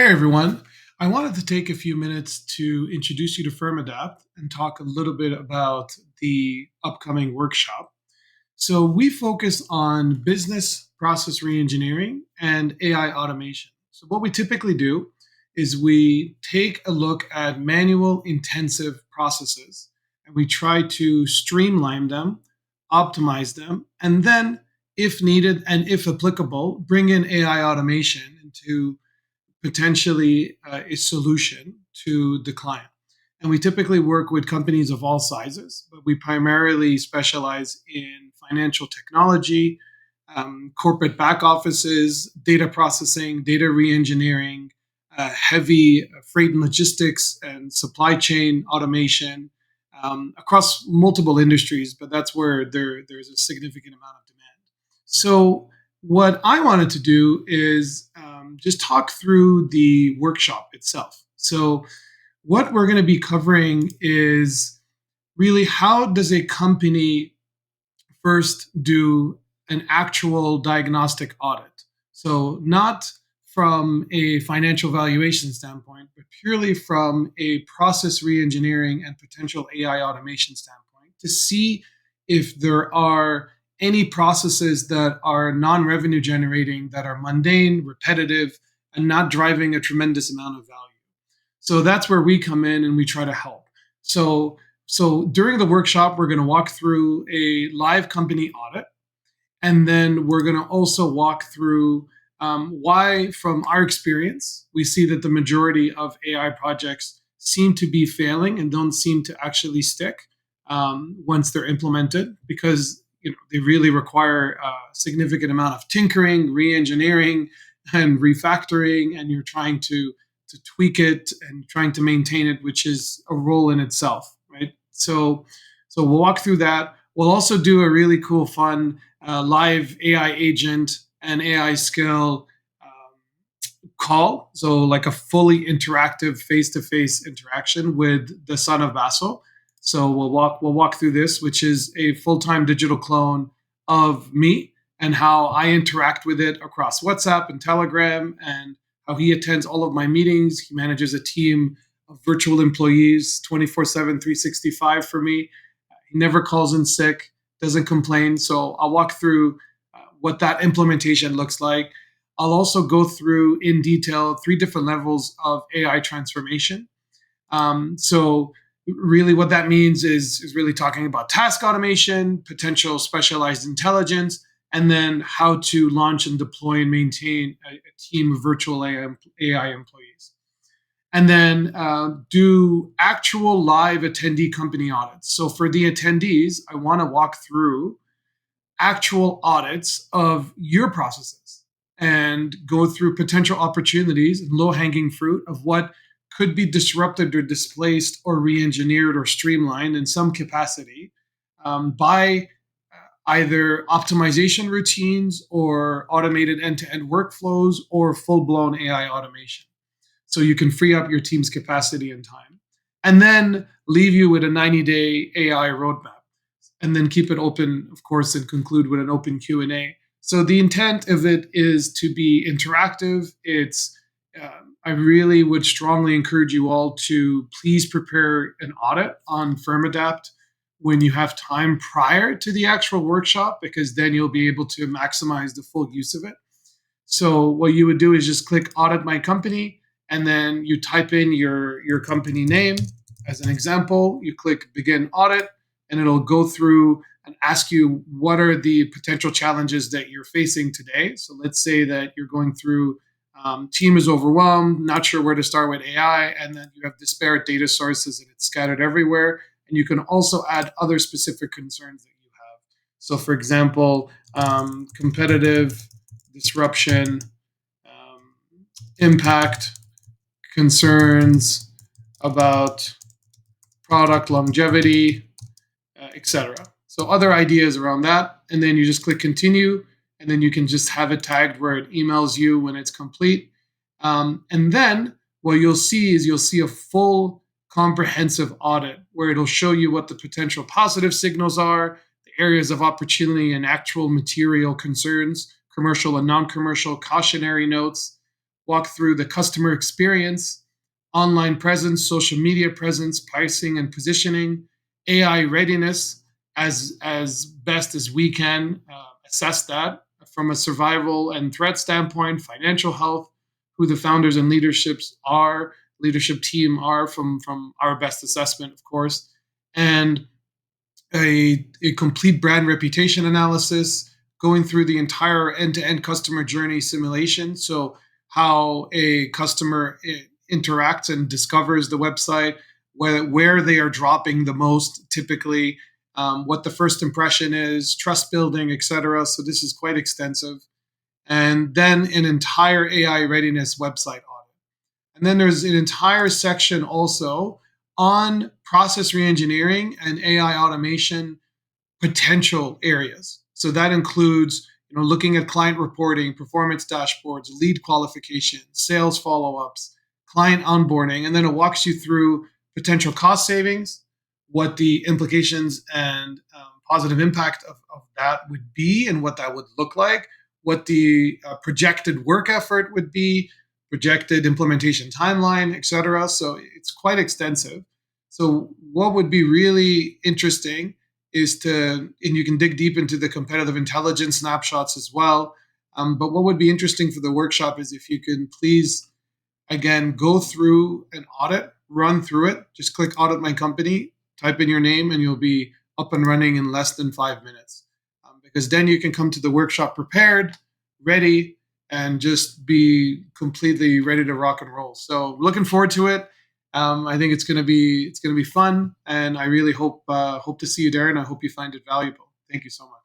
Hey everyone, I wanted to take a few minutes to introduce you to FirmAdapt and talk a little bit about the upcoming workshop. So, we focus on business process reengineering and AI automation. So, what we typically do is we take a look at manual intensive processes and we try to streamline them, optimize them, and then, if needed and if applicable, bring in AI automation into potentially a solution to the client. And we typically work with companies of all sizes, but we primarily specialize in financial technology, corporate back offices, data processing, data reengineering, heavy freight and logistics, and supply chain automation across multiple industries, but that's where there's a significant amount of demand. So, what I wanted to do is just talk through the workshop itself. So, what we're going to be covering is really how does a company first do an actual diagnostic audit? So, not from a financial valuation standpoint, but purely from a process reengineering and potential AI automation standpoint to see if there are any processes that are non revenue generating, that are mundane, repetitive, and not driving a tremendous amount of value. So that's where we come in and we try to help. So during the workshop, we're going to walk through a live company audit, and then we're going to also walk through why, from our experience, we see that the majority of AI projects seem to be failing and don't seem to actually stick once they're implemented, because they really require a significant amount of tinkering, re-engineering, and refactoring, and you're trying to tweak it and trying to maintain it, which is a role in itself, right? So we'll walk through that. We'll also do a really cool, fun live AI agent and AI skill call. So like a fully interactive face-to-face interaction with the son of Basel. So we'll walk through this, which is a full-time digital clone of me and how I interact with it across WhatsApp and Telegram, and how he attends all of my meetings. He manages a team of virtual employees 24/7, 365 for me. He never calls in sick, doesn't complain. So I'll walk through what that implementation looks like. I'll also go through in detail three different levels of AI transformation. So really what that means is really talking about task automation, potential specialized intelligence, and then how to launch and deploy and maintain a team of virtual AI employees. And then do actual live attendee company audits. So for the attendees, I want to walk through actual audits of your processes and go through potential opportunities and low hanging fruit of what could be disrupted or displaced or re-engineered or streamlined in some capacity by either optimization routines or automated end-to-end workflows or full-blown AI automation. So you can free up your team's capacity and time, and then leave you with a 90-day AI roadmap, and then keep it open, of course, and conclude with an open Q&A. So the intent of it is to be interactive. I really would strongly encourage you all to please prepare an audit on FirmAdapt when you have time prior to the actual workshop, because then you'll be able to maximize the full use of it. So what you would do is just click audit my company, and then you type in your company name. As an example, you click begin audit, and it'll go through and ask you what are the potential challenges that you're facing today. So let's say that you're going through team is overwhelmed, not sure where to start with AI, and then you have disparate data sources and it's scattered everywhere. And you can also add other specific concerns that you have. So for example, competitive disruption, impact, concerns about product longevity, etc. So other ideas around that, and then you just click continue, and then you can just have it tagged where it emails you when it's complete. And then what you'll see is a full comprehensive audit where it'll show you what the potential positive signals are, the areas of opportunity and actual material concerns, commercial and non-commercial, cautionary notes, walk through the customer experience, online presence, social media presence, pricing and positioning, AI readiness as best as we can assess that from a survival and threat standpoint, financial health, who the founders and leadership team are from our best assessment, of course, and a complete brand reputation analysis, going through the entire end-to-end customer journey simulation. So how a customer interacts and discovers the website, where they are dropping the most typically, what the first impression is, trust building, etc. So this is quite extensive. And then an entire AI readiness website audit. And then there's an entire section also on process reengineering and AI automation potential areas. So that includes, looking at client reporting, performance dashboards, lead qualification, sales follow-ups, client onboarding, and then it walks you through potential cost savings, what the implications and positive impact of that would be, and what that would look like, what the projected work effort would be, projected implementation timeline, etc. So it's quite extensive. So what would be really interesting is and you can dig deep into the competitive intelligence snapshots as well. But what would be interesting for the workshop is if you can please, again, go through an audit, run through it, just click audit my company, type in your name, and you'll be up and running in less than 5 minutes. Because then you can come to the workshop prepared, ready, and just be completely ready to rock and roll. So looking forward to it. I think it's gonna be fun, and I really hope to see you there, and I hope you find it valuable. Thank you so much.